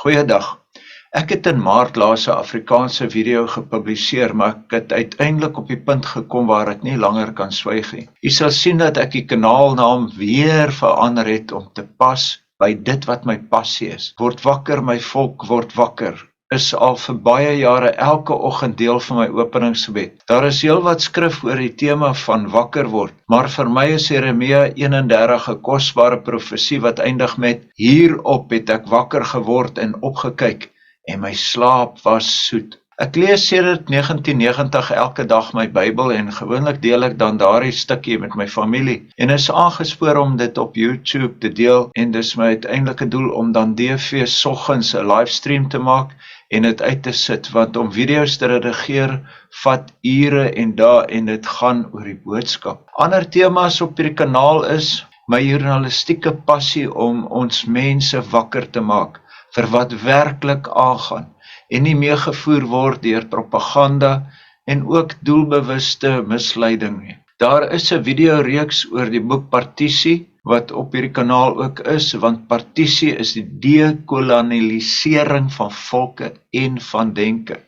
Goeiedag. Ek het in Maart laas 'n Afrikaanse video gepubliseer, maar ek het uiteindelik op die punt gekom waar ek nie langer kan swyg nie. U sal sien dat ek die kanaalnaam weer verander het om te pas by dit wat my passie is. Word wakker, my volk, word wakker is al vir baie jare elke oggend deel van my openingsgebed. Daar is heelwat skrif oor die tema van wakker word, maar vir my is Jeremia 31 'n kosbare profesie wat eindig met: hierop het ek wakker geword en opgekyk, en my slaap was soet. Ek lees sedert 1990 elke dag my Bybel en gewoonlik deel ek dan daardie stukkie met my familie en is aangespoor om dit op YouTube te deel, en dis my uiteindelike doel om dan DV soggens 'n livestream te maak en dit uit te sit, want om video's te redigeer vat ure en dae en dit gaan oor die boodskap. Ander temas op hierdie kanaal is my journalistieke passie om ons mense wakker te maak vir wat werklik aangaan en nie meegevoer word deur propaganda en ook doelbewuste misleiding nie. Daar is 'n videoreeks oor die boek Partisie wat op hierdie kanaal ook is, want partisie is die dekolonialisering van volke en van denke.